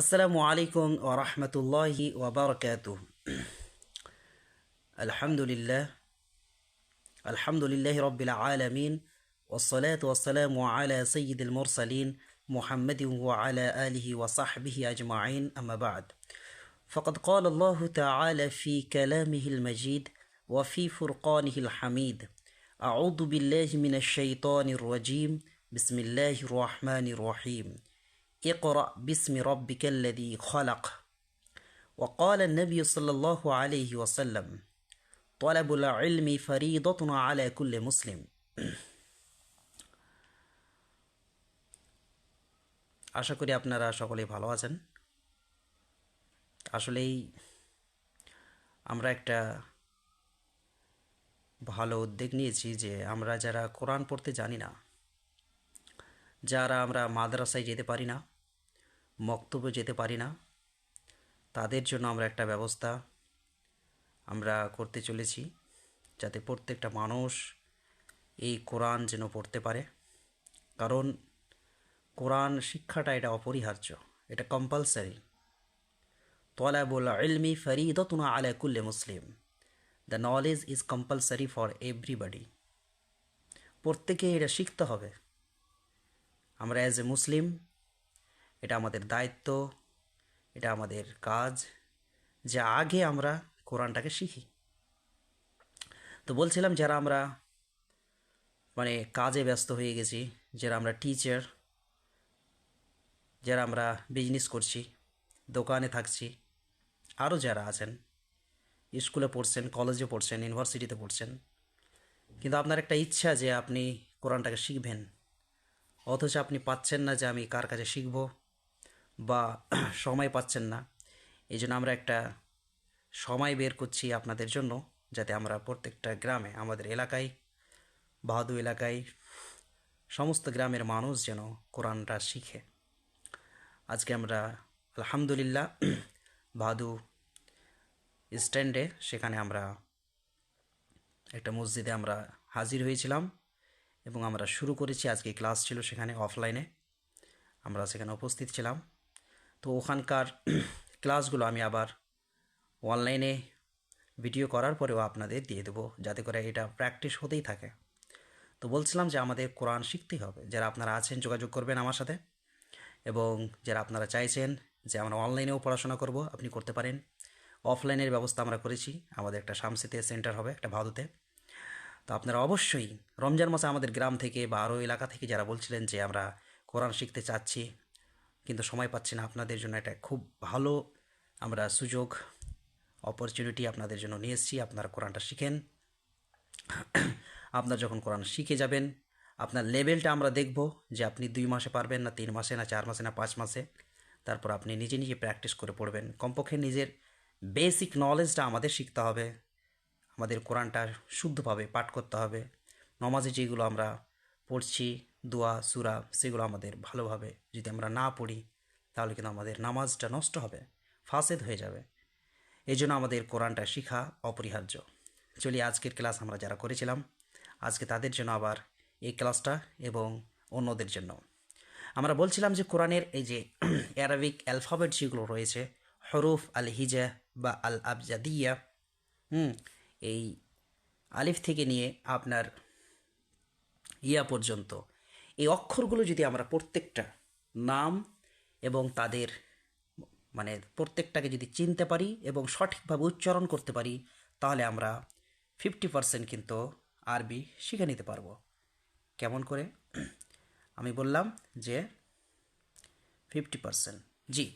আসসালামু আলাইকুম ওয়া রাহমাতুল্লাহি ওয়া বারাকাতুহু। আলহামদুলিল্লাহ আলহামদুলিল্লাহি রাব্বিল আলামিন ওয়াসসালাতু ওয়াসসালামু আলা সাইয়্যিদিল মুরসালিন মুহাম্মাদিন ওয়া আলা আলিহি ওয়া সাহবিহি আজমাইন আম্মা বা'দ। فقد قال الله تعالى في كلامه المجيد وفي فرقانه الحميد: أعوذ بالله من الشيطان الرجيم. بسم الله الرحمن الرحيم. اقرأ باسم ربك الذي خلق. وقال النبي صلى الله عليه وسلم: طلب العلم فريضة على كل مسلم. আশা করি আপনারা সকলেই ভালো আছেন। আসলেই আমরা একটা ভালো উদ্যোগ নিয়েছি যে আমরা যারা কোরআন পড়তে জানি না, যারা আমরা মাদ্রাসায় যেতে পারি না, মক্তবে যেতে পারি না, তাদের জন্য আমরা একটা ব্যবস্থা আমরা করতে চলেছি, যাতে প্রত্যেকটা মানুষ এই কোরআন যেন পড়তে পারে। কারণ কোরআন শিক্ষাটা এটা অপরিহার্য, এটা কম্পালসারি। তলাবুল ইলমি ফরিদাতুন আলা কুল্লি মুসলিম। The knowledge is compulsory for everybody. প্রত্যেকে এটা শিখতে হবে। আমরা অ্যাজ এ মুসলিম, এটা আমাদের দায়িত্ব, এটা আমাদের কাজ যে আগে আমরা কোরআনটাকে শিখি। তো বলছিলাম, যারা আমরা কাজে ব্যস্ত হয়ে গেছি, যারা আমরা টিচার, যারা আমরা বিজনেস করছি, দোকানে থাকছি, আরও যারা আছেন, স্কুলে পড়ছেন, কলেজে পড়ছেন, ইউনিভার্সিটিতে পড়ছেন, কিন্তু আপনার একটা ইচ্ছা যে আপনি কোরআনটাকে শিখবেন, অথচ আপনি পাচ্ছেন না যে আমি কার কাছে শিখব, বা সময় পাচ্ছেন না। এই জন্য আমরা একটা সময় বের করছি আপনাদের জন্য, যাতে আমরা প্রত্যেকটা গ্রামে, আমাদের এলাকায়, বাহাদু এলাকায়, সমস্ত গ্রামের মানুষ যেন কোরআনটা শিখে। আজকে আমরা আলহামদুলিল্লাহ বাহাদু স্ট্যান্ডে, সেখানে আমরা একটা মসজিদে আমরা হাজির হয়েছিলাম এবং আমরা শুরু করেছি। আজকে ক্লাস ছিল সেখানে অফলাইনে, আমরা সেখানে উপস্থিত ছিলাম। তো ওখানকার ক্লাসগুলো আমি আবার অনলাইনে ভিডিও করার পরেও আপনাদের দিয়ে দেবো, যাতে করে এটা প্র্যাকটিস হতেই থাকে। তো বলছিলাম যে আমাদের কোরআন শিখতেই হবে। যারা আপনারা আছেন যোগাযোগ করবেন আমার সাথে, এবং যারা আপনারা চাইছেন যে আমরা অনলাইনেও পড়াশোনা করব, আপনি করতে পারেন। অফলাইনের ব্যবস্থা আমরা করেছি, আমাদের একটা শামসিতে সেন্টার হবে, একটা ভাদুতে। তো আপনারা অবশ্যই রমজান মাসে আমাদের গ্রাম থেকে বা আরও এলাকা থেকে যারা বলছিলেন যে আমরা কোরআন শিখতে চাচ্ছি কিন্তু সময় পাচ্ছি না, আপনাদের জন্য এটা খুব ভালো আমরা সুযোগ, অপরচুনিটি আপনাদের জন্য নিয়ে এসেছি। আপনারা কোরআনটা শিখেন। আপনার যখন কোরআন শিখে যাবেন, আপনার লেভেলটা আমরা দেখব যে আপনি 2 মাসে পারবেন, না 3 মাসে, না 4 মাসে, না 5 মাসে। তারপর আপনি নিজে নিজে প্র্যাকটিস করে পড়বেন। কমপক্ষে নিজের বেসিক নলেজটা আমাদের শিখতে হবে। আমাদের কোরআনটা শুদ্ধভাবে পাঠ করতে হবে। নমাজে যেগুলো আমরা পড়ছি, দোয়া সূরা, সেগুলো আমাদের ভালোভাবে যদি আমরা না পড়ি, তাহলে কিন্তু আমাদের নামাজটা নষ্ট হবে, ফাসেদ হয়ে যাবে। এই জন্য আমাদের কোরআনটা শেখা অপরিহার্য। চলি আজকের ক্লাস আমরা যারা করেছিলাম, আজকে তাদের জন্য আবার এই ক্লাসটা, এবং অন্যদের জন্য আমরা বলছিলাম যে কোরআনের এই যে অ্যারাবিক অ্যালফাবেট যেগুলো রয়েছে, হরুফ আল হিজা বা আল আবজাদিয়া, এই আলিফ থেকে নিয়ে আপনার ইয়া পর্যন্ত, এই অক্ষরগুলো যদি আমরা প্রত্যেকটা নাম এবং তাদের প্রত্যেকটাকে যদি চিনতে পারি এবং সঠিকভাবে উচ্চারণ করতে পারি, তাহলে আমরা 50% কিন্তু আরবি শিখে নিতে পারবো। কেমন করে? আমি বললাম যে 50%। জি,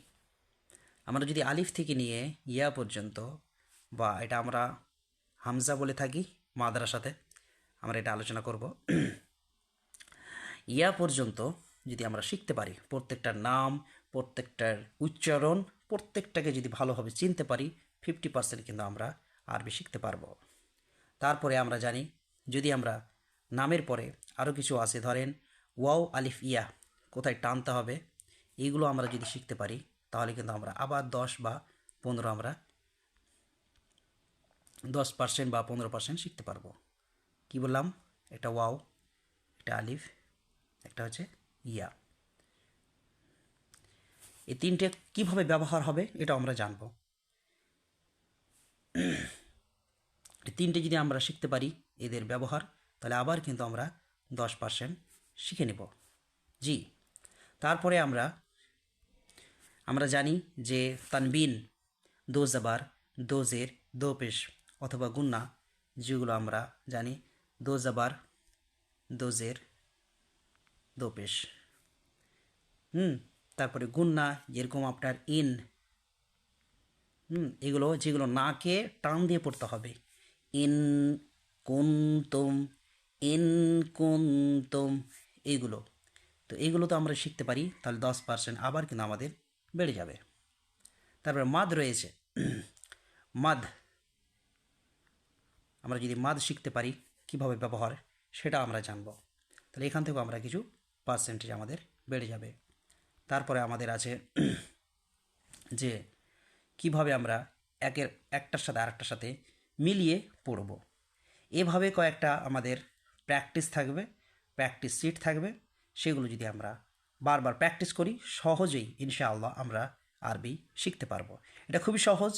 আমরা যদি আলিফ থেকে নিয়ে ইয়া পর্যন্ত, বা এটা আমরা হামজা বলে থাকি মাদ্রাসাতে, আমরা এটা আলোচনা করব, ইয়া পর্যন্ত যদি আমরা শিখতে পারি, প্রত্যেকটার নাম, প্রত্যেকটার উচ্চারণ, প্রত্যেকটাকে যদি ভালোভাবে চিনতে পারি, 50% কিন্তু আমরা আরবি শিখতে পারবো। তারপরে আমরা জানি, যদি আমরা নামের পরে আরও কিছু আছে, ধরেন ওয়াও আলিফ ইয়া, কোথায় টানতে হবে, এইগুলো আমরা যদি শিখতে পারি, তাহলে কিন্তু আমরা আবার 10 বা 15, আমরা 10% বা 15% শিখতে পারবো। কি বললাম? এটা ওয়াও, এটা আলিফ, একটা হচ্ছে ইয়া। এই তিনটে কিভাবে ব্যবহার হবে এটা আমরা জানব। এই তিনটে যদি আমরা শিখতে পারি এদের ব্যবহার, তাহলে আবার কিন্তু আমরা 10% শিখে নেব। জি, তারপরে আমরা জানি যে তানবিন, দো জবর, দো জের, দো পেশ অথবা গুন্না, যেগুলো আমরা জানি দো জবর, দো জের, দো পেশ। তারপরে গুন্না যেরকম আপনার ইন, এগুলো যেগুলো নাকে টান দিয়ে পড়তে হবে, ইন কুনতুম, ইন কুনতুম, এইগুলো। তো এইগুলো তো আমরা শিখতে পারি, তাহলে 10% আবার কিন্তু আমাদের বেড়ে যাবে। তারপরে মাদ রয়েছে, মাদ, আমরা যদি মাদ শিখতে পারি কিভাবে ব্যবহার সেটা আমরা জানব, তাহলে এখান থেকেও আমরা কিছু পার্সেন্টেজ আমাদের বেড়ে যাবে। তারপরে আমাদের আছে যে কিভাবে আমরা একটার সাথে আরেকটার সাথে মিলিয়ে পড়ব। এভাবে কয়েকটা আমাদের প্র্যাকটিস থাকবে, প্র্যাকটিস সিট থাকবে, সেগুলো যদি আমরা বারবার প্র্যাকটিস করি সহজেই ইনশাআল্লাহ আমরা আরবি শিখতে পারবো। এটা খুবই সহজ,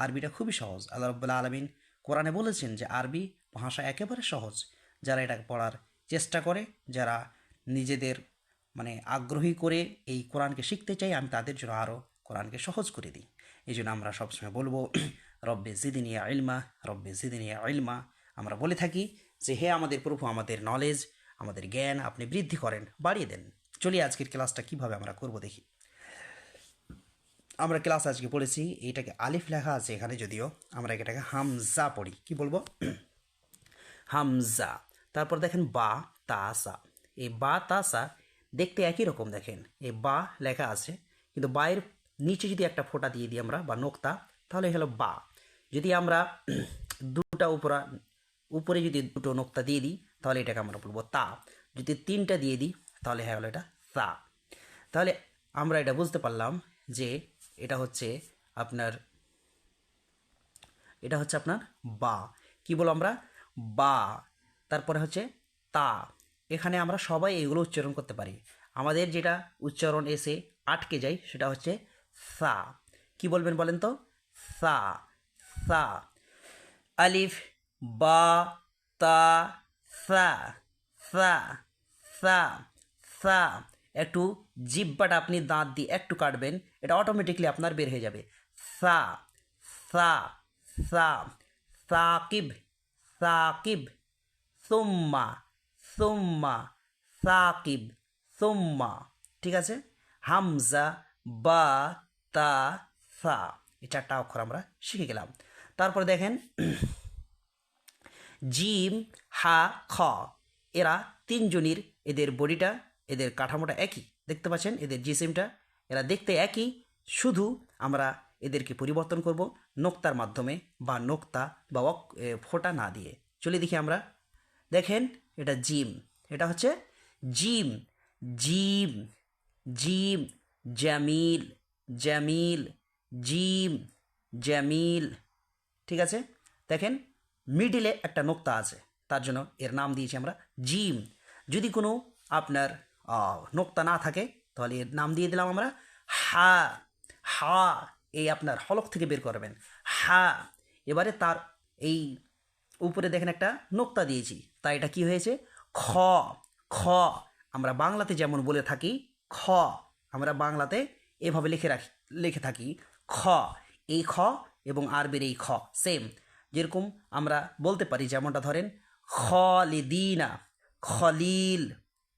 আরবিটা খুবই সহজ। আল্লাহ রাব্বুল আলামিন কোরআনে বলেছেন যে আরবি ভাষা একেবারে সহজ। যারা এটা পড়ার চেষ্টা করে, যারা নিজেদের আগ্রহী করে এই কোরআনকে শিখতে চাই, আমি তাদের জন্য আরও কোরআনকে সহজ করে দিই। এই জন্য আমরা সবসময় বলবো রব্বে জিদনি ইলমা, রব্বে জিদনি ইলমা। আমরা বলে থাকি যে হে আমাদের প্রভু, আমাদের নলেজ, আমাদের জ্ঞান আপনি বৃদ্ধি করেন, বাড়িয়ে দেন। চলি আজকের ক্লাসটা কিভাবে আমরা করব দেখি। আমরা ক্লাস আজকে পড়েছি, এইটাকে আলিফ লেখা আছে এখানে, যদিও আমরা এটাকে হামজা পড়ি। কি বলবো? হামজা। তারপর দেখেন বা তাসা, এই বা তাসা দেখতে একই রকম দেখেন, এই বা লেখা আছে, কিন্তু বায়ের নিচে যদি একটা ফোঁটা দিয়ে দিই আমরা বা নোক্তা, তাহলে হলো বা। যদি আমরা দুটা উপরে যদি দুটো নোক্তা দিয়ে দিই তাহলে এটাকে আমরা বলবো তা। যদি তিনটা দিয়ে দিই তাহলে হ্যাঁ হলো এটা সা। তাহলে আমরা এটা বুঝতে পারলাম যে এটা হচ্ছে আপনার বা। কি বলো আমরা? বা। তারপরে হচ্ছে তা। এখানে আমরা সবাই এগুলো উচ্চারণ করতে পারি। আমাদের যেটা উচ্চারণ এসে আটকে যায় সেটা হচ্ছে সা। কি বলবেন বলেন তো? সা, সা। আলিফ, বা, তা, সা, সা, সা, সা। একটু জিহ্বাটা আপনি দাঁত দিয়ে একটু কাটবেন, এটা অটোমেটিকলি আপনার বের হয়ে যাবে। সা, সা, সা। সাকিব, সাকিব। সুম্মা, সুম্মা, সাকিব, সুম্মা। ঠিক আছে? হামজা, বা, তা, সা, এই চারটা অক্ষর আমরা শিখে গেলাম। তারপরে দেখেন জিম, হা, খ, এরা তিনজনের এদের বডিটা, এদের কাঠামোটা একই। দেখতে পাচ্ছেন এদের জিসিমটা, এরা দেখতে একই, শুধু আমরা এদেরকে পরিবর্তন করব নোক্তার মাধ্যমে, বা নোক্তা বা ফোঁটা না দিয়ে। চলে দেখি আমরা। দেখেন এটা জিম, এটা হচ্ছে gym, gym, gym. Jamil, Jamil, gym, Jamil. ঠিক আছে? দেখেন মিডিলে একটা নোক্তা আছে, তার জন্য এর নাম দিয়েছি আমরা জিম। যদি কোনো আপনার নোক্তা না থাকে তাহলে এর নাম দিয়ে দিলাম আমরা হা। হা, এই আপনার হলক থেকে বের করবেন হা। এবারে তার এই উপরে দেখেন একটা নোক্তা দিয়েছি, তাই এটা কি হয়েছে? খ। খ, আমরা বাংলাতে যেমন বলে থাকি খ, আমরা বাংলাতে এভাবে লিখে থাকি খ। এই খ এবং আরবির এই খ সেম। যেরকম আমরা বলতে পারি, যেমনটা ধরেন খলিদিনা, খলিল।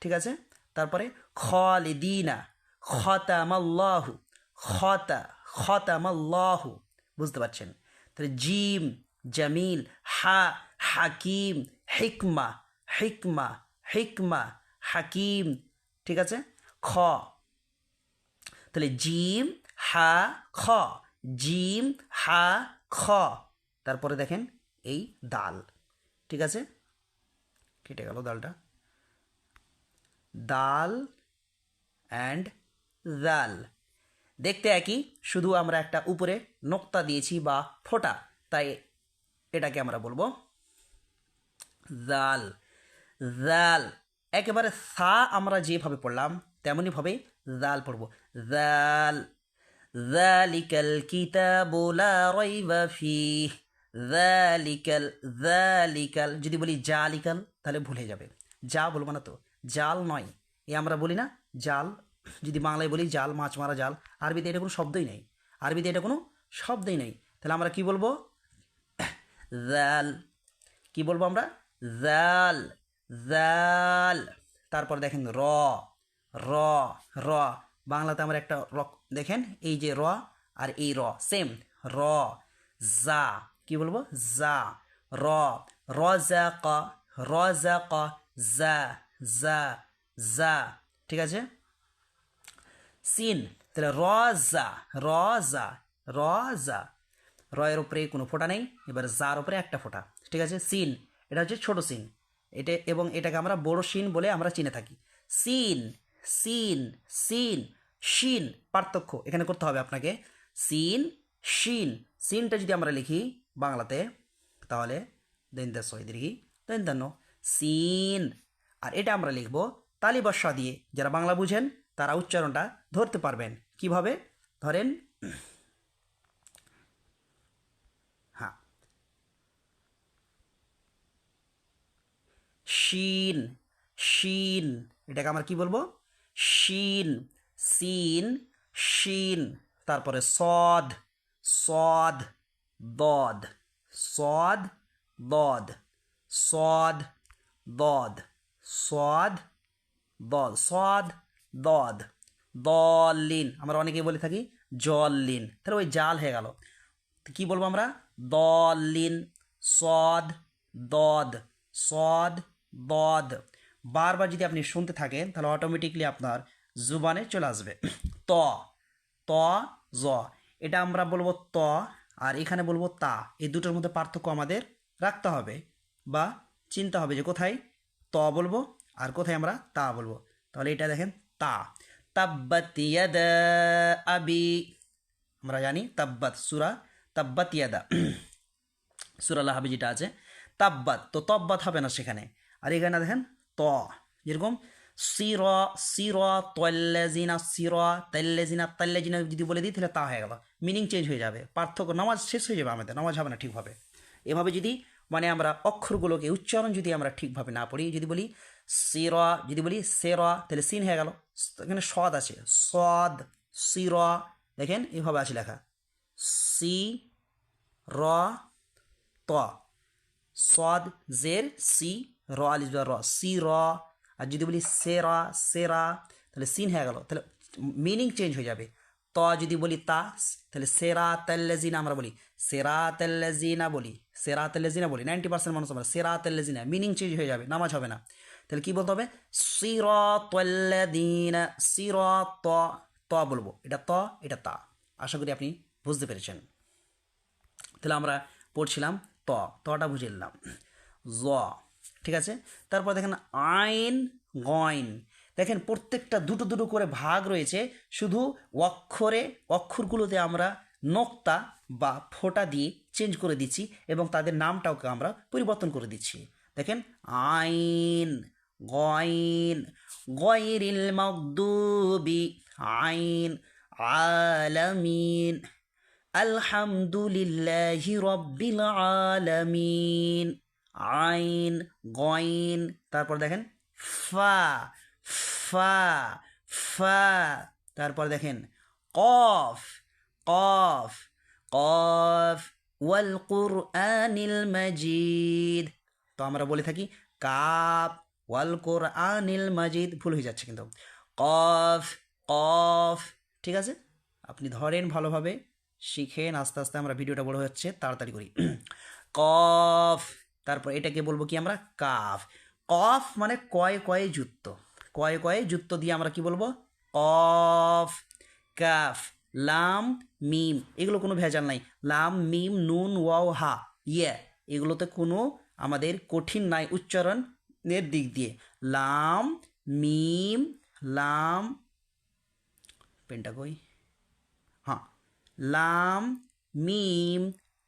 ঠিক আছে? তারপরে খলিদিনা, খতামাল্লাহু, খতামাল্লাহু। বুঝতে পারছেন? তাহলে জিম, জামিল, হা, হাকিম, হিকমা, হিকমা, হিকমা, হাকিম। ঠিক আছে? খ। তাহলে জিম, হা, খ, জিম, হা, খ। তারপরে দেখেন এই দাল। ঠিক আছে? কেটে গেল দালটা। দাল অ্যান্ড জাল দেখতে একই, শুধু আমরা একটা উপরে নোক্তা দিয়েছি বা ফোঁটা, তাই এটাকে আমরা বলবো জাল, জাল। একেবারে সা আমরা যেভাবে পড়লাম তেমনইভাবে জাল পড়ব, জাল, যালিকাল কিতাবু লা রাইবা ফিহ, যালিকাল যদি বলি জালিকাল তাহলে ভুল হয়ে যাবে। যা বলবো না তো, জাল নয়, এ আমরা বলি না জাল, যদি বাংলায় বলি জাল, মাছ মারা জাল, আরবিতে এটা কোনো শব্দই নেই, আরবিতে এটা কোনো শব্দই নেই। তাহলে আমরা কি বলবো? জাল। কি বলবো আমরা? জাল, জাল। তারপর দেখেন র, র, র, বাংলাতে আমরা একটা র, দেখেন এই যে র আর এই র সেম, র। জা, কি বলবো? জা, র, রজাক, রজাক, জা, জা, জা, ঠিক আছে। সিন, তাহলে রজা, রজা, রজা, র এর উপরে কোনো ফোঁটা নেই, এবার জার উপরে একটা ফোঁটা, ঠিক আছে। সিন, এটা হচ্ছে ছোট সিন, এটা এবং এটাকে আমরা বড় সিন বলে আমরা চিনে থাকি। সিন, সিন, সিন, শিন, পার্থক্য এখানে করতে হবে আপনাকে। সিন, শিন, সিনটা যদি আমরা লিখি বাংলাতে তাহলে দৈন্দাস দীর্ঘি দৈন্দান্ন সিন, আর এটা আমরা লিখবো তালি বর্ষা দিয়ে। যারা বাংলা বুঝেন তারা উচ্চারণটা ধরতে পারবেন। কিভাবে ধরেন? হ্যাঁ, শিন, শিন, এটাকে আমরা কি বলবো? শিন, সিন, শিন। তারপরে সদ, সদ, দদ, সদ, দদ, সদ, দদ, সদ, দদ, সদ, দদ, দলিন, আমরা অনেকেই বলে থাকি জলিন, তাহলে ওই জাল হয়ে গেল। কি বলবো আমরা? দলিন, সদ, দদ, সদ, দদ। বারবার যদি আপনি শুনতে থাকেন তাহলে অটোমেটিকলি আপনার জুবানে চলে আসবে। ত, ত, জ, এটা আমরা বলবো ত, আর এখানে বলবো তা। এই দুটোর মধ্যে পার্থক্য আমাদের রাখতে হবে বা চিনতে হবে যে কোথায় ত বলবো আর কোথায় আমরা তা বলবো। তাহলে এটা দেখেন তা, তাব্বাত ইয়াদা আবি, আমরা জানি তাব্বাত সূরা তাব্বাত ইয়াদা, সূরা লাহাবে যেটা আছে তাব্বাত, তো তব্বাত হবে না সেখানে। আর এখানে দেখেন ত, যেরকম সির, সির, তল্লাজিনা, সির, তাল্লাজিনা, তাল্লাজিনা যদি বলে দিই তাহলে তা হয়ে গেল, মিনিং চেঞ্জ হয়ে যাবে, পার্থক্য, নামাজ শেষ হয়ে যাবে, আমাদের নামাজ হবে না ঠিকভাবে। এভাবে যদি মানে আমরা অক্ষরগুলোকে উচ্চারণ যদি আমরা ঠিকভাবে না পড়ি, যদি বলি সির, যদি বলি সের, তাহলে সিন হয়ে গেল, এখানে সদ আছে, সদ, সির, দেখেন এভাবে আছে লেখা, সি, র, ত, সদ, জের, সি, র আলিফ র, সি র। আর যদি বলি সেরা, সেরা, তাহলে সিন হয়ে গেল, তাহলে মিনিং চেঞ্জ হয়ে যাবে। ত যদি বলি তা, তাহলে সেরা তেল্লেজিনা আমরা বলি, সেরা তেল্লেজিনা বলি, সেরা তেল্লেজিনা বলি, 90% মানুষ আমরা সেরা তেল্লেজিনা, মিনিং চেঞ্জ হয়ে যাবে, নামাজ হবে না। তাহলে কি বলতে হবে? সিরাতাল্লাযীনা, সিরাত, ত বলবো, এটা ত, এটা তা। আশা করি আপনি বুঝতে পেরেছেন। তাহলে আমরা পড়ছিলাম ত, তটা বুঝে নিলাম। জ, ঠিক আছে। তারপর দেখেন আইন, গইন, দেখেন প্রত্যেকটা দুটো দুটো করে ভাগ রয়েছে, শুধু অক্ষরে, অক্ষরগুলোতে আমরা নোক্তা বা ফোঁটা দিয়ে চেঞ্জ করে দিচ্ছি এবং তাদের নামটাকে আমরা পরিবর্তন করে দিচ্ছি। দেখেন আইন, গইন, গয়রিল মাগদুবি, আইন, আলামিন, আলহামদুলিল্লাহি রব্বিল আলামিন, আইন, গইন। তারপর দেখেন ফা, ফা, ফা। তারপর দেখেন কফ, কফ, কফ, ওয়াল কুরআনিল মাজিদ। তো আমরা বলে থাকি কাফ, ওয়াল কুরআনিল মাজিদ, ভুল হয়ে যাচ্ছে কিন্তু, কফ, কফ, ঠিক আছে। আপনি ধরেন ভালোভাবে, শিখেন, আস্তে আস্তে, আমরা ভিডিওটা বড় হচ্ছে, তাড়াতাড়ি করি। কফ, তারপর এটাকে বলবো কি আমরা? কাফ। কফ মানে কয়ে কয়ে যুক্ত, কয়ে কয়ে যুক্ত দিয়ে আমরা কি বলবো? কফ, কাফ। লাম, মিম, এগুলো কোনো ভেজাল নাই, লাম, মিম, নুন, ওয়াও, হা, ইয়ে, এগুলোতে কোনো আমাদের কঠিন নাই উচ্চারণের দিক দিয়ে। লাম, মিম, লাম, পেনটা কই? হ্যাঁ, লাম, মিম,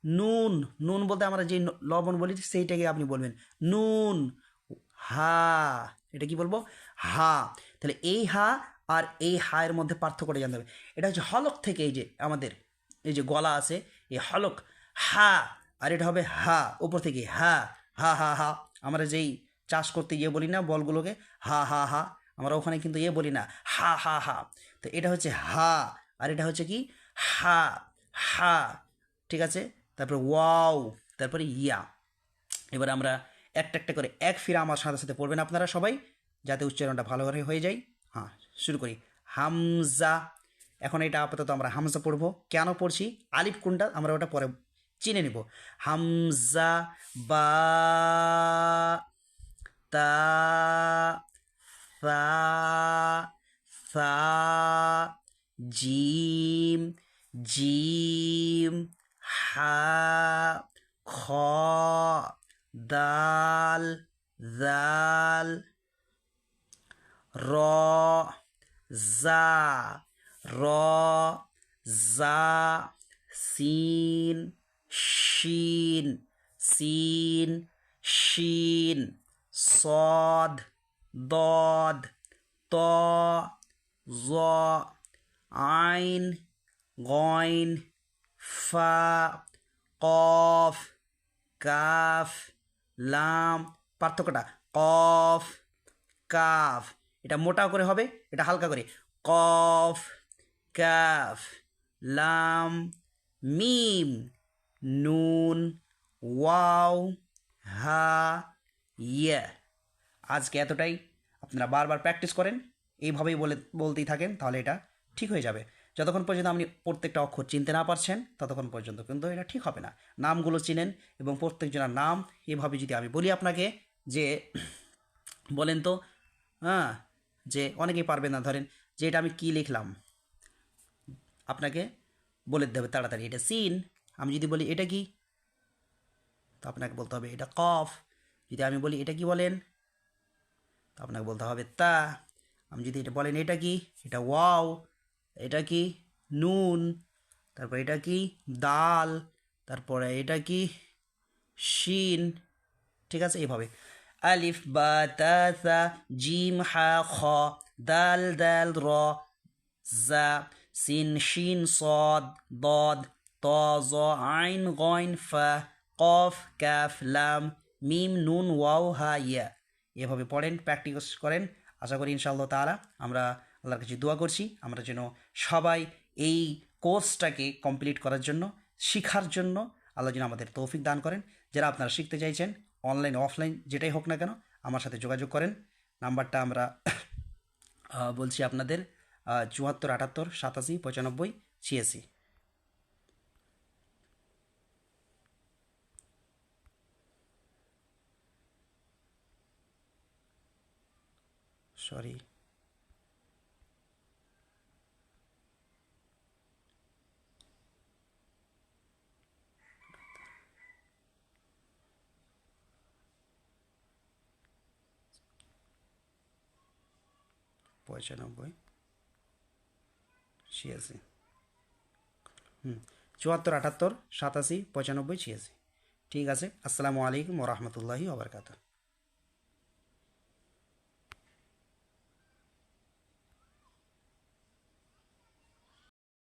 নুন, নুন বলতে আমরা যে লবণ বলি সেইটাকে আপনি বলবেন নুন, হা, এটা কি বলবো? হা। তাহলে এই হা আর এই হায়ের মধ্যে পার্থক্যটা জানতে হবে। এটা হচ্ছে হলক থেকে এই যে আমাদের এই যে গলা আছে, এই হলক হা, আর এটা হবে হা উপর থেকে হা হা হা হা। আমরা যেই চাষ করতে গিয়ে বলি না বলগুলোকে হা হা হা, আমরা ওখানে কিন্তু বলি না হা হা হা। তো এটা হচ্ছে হা, আর এটা হচ্ছে কি হা হা, ঠিক আছে। তারপরে ওয়াও, তারপরে ইয়া। এবার আমরা একটা একটা করে এক ফিরা আমার সাথে সাথে পড়বেন আপনারা সবাই, যাতে উচ্চারণটা ভালোভাবে হয়ে যায়। হ্যাঁ, শুরু করি। হামজা। এখন এটা আপাতত আমরা হামজা পড়বো। কেন পড়ছি, আলিফ কোনটা আমরা ওটা পরে চিনে নিব। হামজা, বা, তা, সা, সা, জিম, জিম, হা, খ, দাল, জাল, র, জা, র, জা, সিন, শিন, সিন, শিন, সদ, দদ, ত, জ, আইন, গইন, ফা, কফ, কাফ, লাম। পার্থক্যটা কফ, কাফ, এটা মোটা করে হবে, এটা হালকা করে। কফ, কাফ, লাম, মিম, নুন, ওয়াও, হা, ইয়া। আজকে এতটাই। আপনারা বারবার প্র্যাকটিস করেন, এইভাবেই বলতেই থাকেন, তাহলে এটা ঠিক হয়ে যাবে। যতক্ষণ পর্যন্ত আপনি প্রত্যেকটা অক্ষর চিনতে না পারছেন ততক্ষণ পর্যন্ত কিন্তু এটা ঠিক হবে না। নামগুলো চিনেন এবং প্রত্যেকজনের নাম এভাবে যদি আমি বলি আপনাকে যে বলেন তো, হ্যাঁ, যে অনেকেই পারবেন না, ধরেন যে এটা আমি কি লিখলাম, আপনাকে বলে দিতে হবে তাড়াতাড়ি। এটা সিন, আমি যদি বলি এটা কি, তো আপনাকে বলতে হবে এটা কফ। যদি আমি বলি এটা কি বলেন, তো আপনাকে বলতে হবে তা। আমি যদি এটা বলেন এটা কি, এটা ওয়াও। এটা কি নুন। তারপর এটা কি দাল। তারপরে এটা কি শিন। ঠিক আছে, এইভাবে আলিফ বা তা সা জিম হা খ দাল দাল র জা সিন শিন সদ দদ ত জ আইন গইন ফা কফ কাফ লাম মিম নুন ওয়াও হা ইয়া। এভাবে পড়েন, প্র্যাকটিস করেন। আশা করি ইনশাআল্লাহ তাআলা আমরা আল্লাহর কাছে দোয়া করছি আমরা যেন সবাই এই কোর্সটাকে কমপ্লিট করার জন্য, শিখার জন্য আল্লাহ যেন আমাদের তৌফিক দান করেন। যারা আপনারা শিখতে চাইছেন অনলাইন অফলাইন যেটাই হোক না কেন আমার সাথে যোগাযোগ করেন। নাম্বারটা আমরা বলছি আপনাদের 74 78 87 95 86। সরি, 95 86। 74 78 87 95 86। ঠিক আছে, আসসালামু আলাইকুম ওরহমতুল্লাহি ওবরকাতুহ।